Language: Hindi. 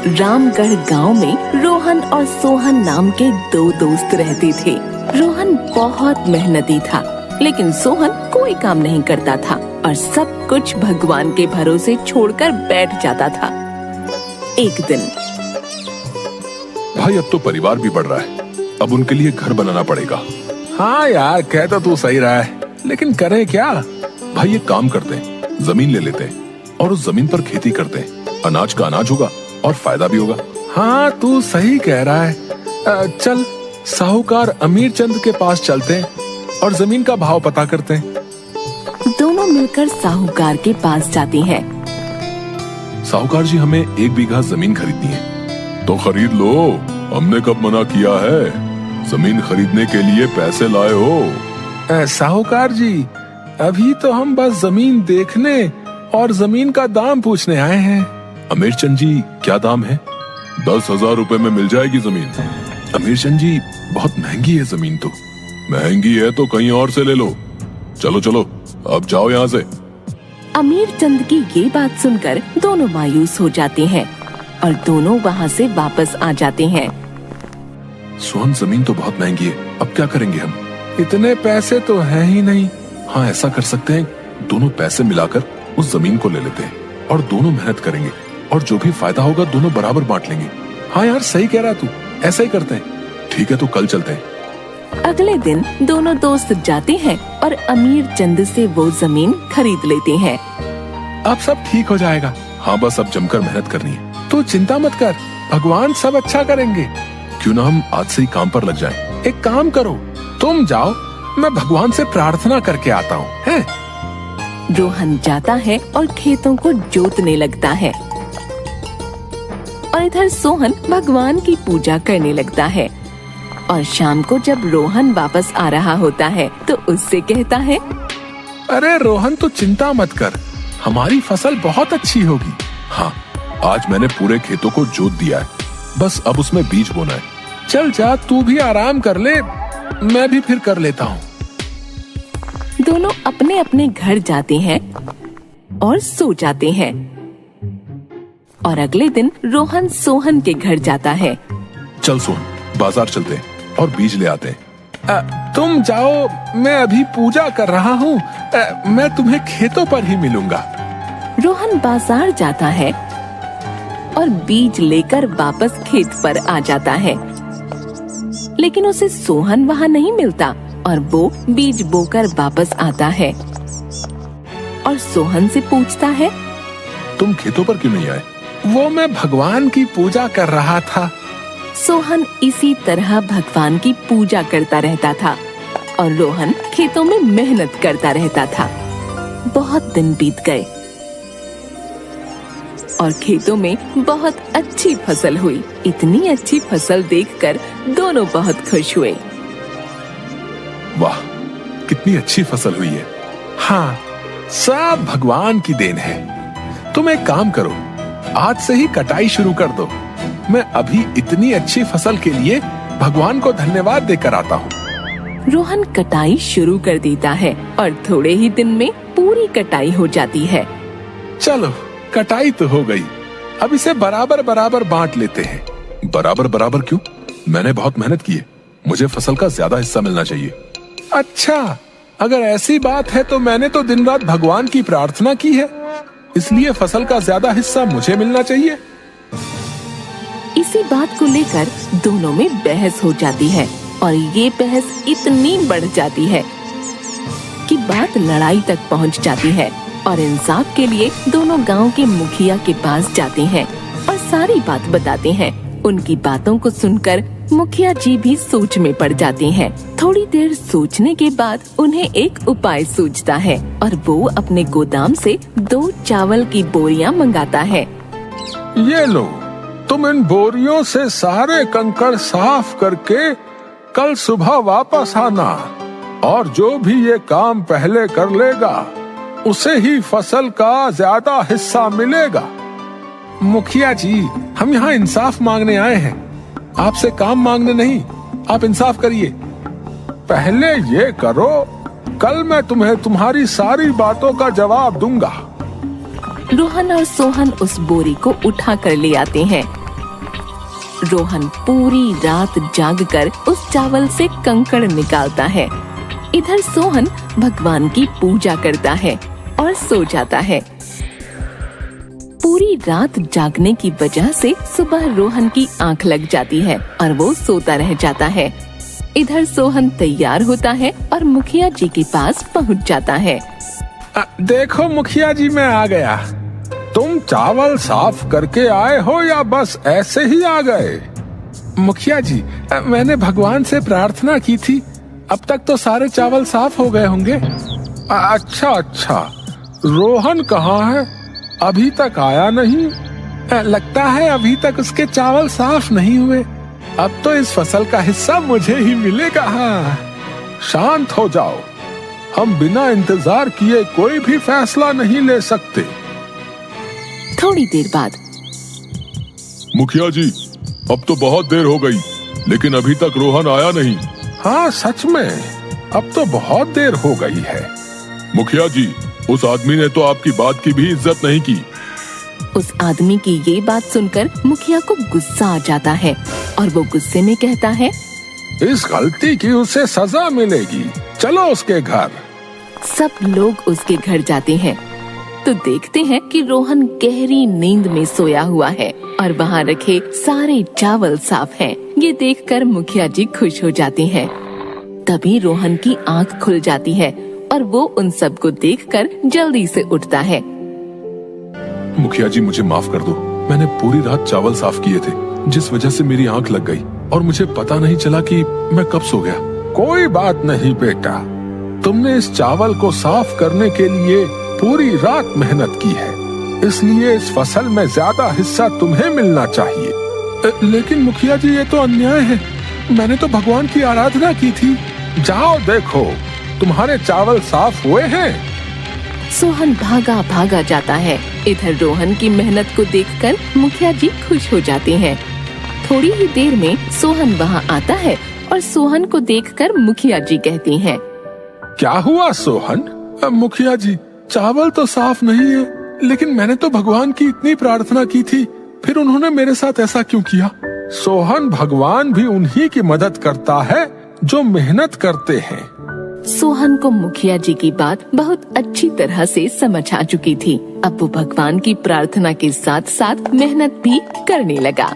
रामगढ़ गांव में रोहन और सोहन नाम के दो दोस्त रहते थे। रोहन बहुत मेहनती था, लेकिन सोहन कोई काम नहीं करता था और सब कुछ भगवान के भरोसे छोड़कर बैठ जाता था। एक दिन, भाई अब तो परिवार भी बढ़ रहा है, अब उनके लिए घर बनाना पड़ेगा। हाँ यार, कह तो तू सही रहा है, लेकिन करें क्या? भाई एक काम करते हैं, जमीन ले लेते हैं और उस जमीन पर खेती करते हैं। अनाज का अनाज होगा और फायदा भी होगा। हाँ तू सही कह रहा है। चल साहूकार अमीर चंद के पास चलते हैं और जमीन का भाव पता करते हैं। दोनों मिलकर साहूकार के पास जाते हैं। साहूकार जी, हमें 1 बीघा जमीन खरीदनी है। तो खरीद लो, हमने कब मना किया है? जमीन खरीदने के लिए पैसे लाए हो। साहूकार जी, अभी तो हम बस जमीन देखने और जमीन का दाम पूछने आए हैं। अमीर चंद जी, क्या दाम है? 10,000 रुपए में मिल जाएगी जमीन। अमीर चंद जी, बहुत महंगी है जमीन। तो महंगी है तो कहीं और से ले लो। चलो चलो, अब जाओ यहाँ से। अमीर चंद की ये बात सुनकर दोनों मायूस हो जाते हैं और दोनों वहाँ से वापस आ जाते हैं। सोहन, जमीन तो बहुत महंगी है, अब क्या करेंगे हम? इतने पैसे तो है ही नहीं। हाँ, ऐसा कर सकते हैं, दोनों पैसे मिलाकर उस जमीन को ले लेते हैं और दोनों मेहनत करेंगे और जो भी फायदा होगा दोनों बराबर बांट लेंगे। हाँ यार, सही कह रहा तू, ऐसा ही करते हैं। ठीक है, तो कल चलते हैं। अगले दिन दोनों दोस्त जाते हैं और अमीर चंद से वो जमीन खरीद लेते हैं। अब सब ठीक हो जाएगा। हाँ, बस अब जमकर मेहनत करनी है। तू चिंता मत कर, भगवान सब अच्छा करेंगे। क्यों ना हम आज से ही काम पर लग जाएं? एक काम करो, तुम जाओ, मैं भगवान से प्रार्थना करके आता हूँ। हैं? रोहन जाता है और खेतों को जोतने लगता है और इधर सोहन भगवान की पूजा करने लगता है। और शाम को जब रोहन वापस आ रहा होता है तो उससे कहता है, अरे रोहन, तू चिंता मत कर, हमारी फसल बहुत अच्छी होगी। हाँ, आज मैंने पूरे खेतों को जोत दिया है, बस अब उसमें बीज बोना है। चल जा, तू भी आराम कर ले, मैं भी फिर कर लेता हूँ। दोनों अपने अपने घर जाते हैं और सो जाते हैं। और अगले दिन रोहन सोहन के घर जाता है। चल सोहन, बाजार चलते हैं और बीज ले आते हैं। तुम जाओ, मैं अभी पूजा कर रहा हूँ। मैं तुम्हें खेतों पर ही मिलूंगा। रोहन बाजार जाता है और बीज लेकर वापस खेत पर आ जाता है, लेकिन उसे सोहन वहाँ नहीं मिलता और वो बीज बोकर वापस आता है और सोहन से पूछता है, तुम खेतों पर क्यों नहीं आए? वो मैं भगवान की पूजा कर रहा था। सोहन इसी तरह भगवान की पूजा करता रहता था और रोहन खेतों में मेहनत करता रहता था। बहुत दिन बीत गए और खेतों में बहुत अच्छी फसल हुई। इतनी अच्छी फसल देखकर दोनों बहुत खुश हुए। वाह, कितनी अच्छी फसल हुई है। हाँ, सब भगवान की देन है। तुम एक काम करो, आज से ही कटाई शुरू कर दो। मैं अभी इतनी अच्छी फसल के लिए भगवान को धन्यवाद देकर आता हूँ। रोहन कटाई शुरू कर देता है और थोड़े ही दिन में पूरी कटाई हो जाती है। चलो, कटाई तो हो गई, अब इसे बराबर बराबर बांट लेते हैं। बराबर बराबर क्यों? मैंने बहुत मेहनत की है, मुझे फसल का ज्यादा हिस्सा मिलना चाहिए। अच्छा, अगर ऐसी बात है तो मैंने तो दिन रात भगवान की प्रार्थना की है, इसलिए फसल का ज्यादा हिस्सा मुझे मिलना चाहिए। इसी बात को लेकर दोनों में बहस हो जाती है और ये बहस इतनी बढ़ जाती है कि बात लड़ाई तक पहुंच जाती है। और इंसाफ के लिए दोनों गांव के मुखिया के पास जाते हैं और सारी बात बताते हैं। उनकी बातों को सुनकर मुखिया जी भी सोच में पड़ जाते हैं। थोड़ी देर सोचने के बाद उन्हें एक उपाय सूझता है और वो अपने गोदाम से 2 चावल की बोरियां मंगाता है। ये लो, तुम इन बोरियों से सारे कंकड़ साफ करके कल सुबह वापस आना और जो भी ये काम पहले कर लेगा उसे ही फसल का ज्यादा हिस्सा मिलेगा। मुखिया जी, हम यहाँ इंसाफ मांगने आए हैं, आपसे काम मांगने नहीं। आप इंसाफ करिए। पहले ये करो, कल मैं तुम्हें तुम्हारी सारी बातों का जवाब दूंगा। रोहन और सोहन उस बोरी को उठा कर ले आते हैं रोहन पूरी रात जागकर उस चावल से कंकड़ निकालता है। इधर सोहन भगवान की पूजा करता है और सो जाता है। पूरी रात जागने की वजह से सुबह रोहन की आंख लग जाती है और वो सोता रह जाता है। इधर सोहन तैयार होता है और मुखिया जी के पास पहुंच जाता है। देखो मुखिया जी, मैं आ गया। तुम चावल साफ करके आए हो या बस ऐसे ही आ गए? मुखिया जी, मैंने भगवान से प्रार्थना की थी, अब तक तो सारे चावल साफ हो गए होंगे। अच्छा अच्छा, रोहन कहाँ है? अभी तक आया नहीं। लगता है अभी तक उसके चावल साफ नहीं हुए। अब तो इस फसल का हिस्सा मुझे ही मिलेगा। हाँ, शांत हो जाओ, हम बिना इंतजार किए कोई भी फैसला नहीं ले सकते। थोड़ी देर बाद, मुखिया जी, अब तो बहुत देर हो गई, लेकिन अभी तक रोहन आया नहीं। हाँ सच में, अब तो बहुत देर हो गई है। मुखिया जी, उस आदमी ने तो आपकी बात की भी इज्जत नहीं की। उस आदमी की ये बात सुनकर मुखिया को गुस्सा आ जाता है और वो गुस्से में कहता है, इस गलती की उसे सजा मिलेगी, चलो उसके घर। सब लोग उसके घर जाते हैं तो देखते हैं कि रोहन गहरी नींद में सोया हुआ है और वहाँ रखे सारे चावल साफ हैं। ये देखकर मुखिया जी खुश हो जाते हैं। तभी रोहन की आंख खुल जाती है और वो उन सबको देखकर जल्दी से उठता है। मुखिया जी, मुझे माफ कर दो। मैंने पूरी रात चावल साफ किए थे, जिस वजह से मेरी आंख लग गई और मुझे पता नहीं चला कि मैं कब सो गया। कोई बात नहीं बेटा, तुमने इस चावल को साफ करने के लिए पूरी रात मेहनत की है, इसलिए इस फसल में ज्यादा हिस्सा तुम्हें मिलना चाहिए। लेकिन मुखिया जी, ये तो अन्याय है। मैंने तो भगवान की आराधना की थी। जाओ देखो, तुम्हारे चावल साफ हुए हैं। सोहन भागा भागा जाता है। इधर रोहन की मेहनत को देखकर मुखिया जी खुश हो जाते हैं। थोड़ी ही देर में सोहन वहाँ आता है और सोहन को देखकर मुखिया जी कहती हैं, क्या हुआ सोहन? मुखिया जी, चावल तो साफ नहीं है, लेकिन मैंने तो भगवान की इतनी प्रार्थना की थी, फिर उन्होंने मेरे साथ ऐसा क्यों किया? सोहन, भगवान भी उन्हीं की मदद करता है जो मेहनत करते हैं। सोहन को मुखिया जी की बात बहुत अच्छी तरह से समझ आ चुकी थी। अब वो भगवान की प्रार्थना के साथ साथ मेहनत भी करने लगा।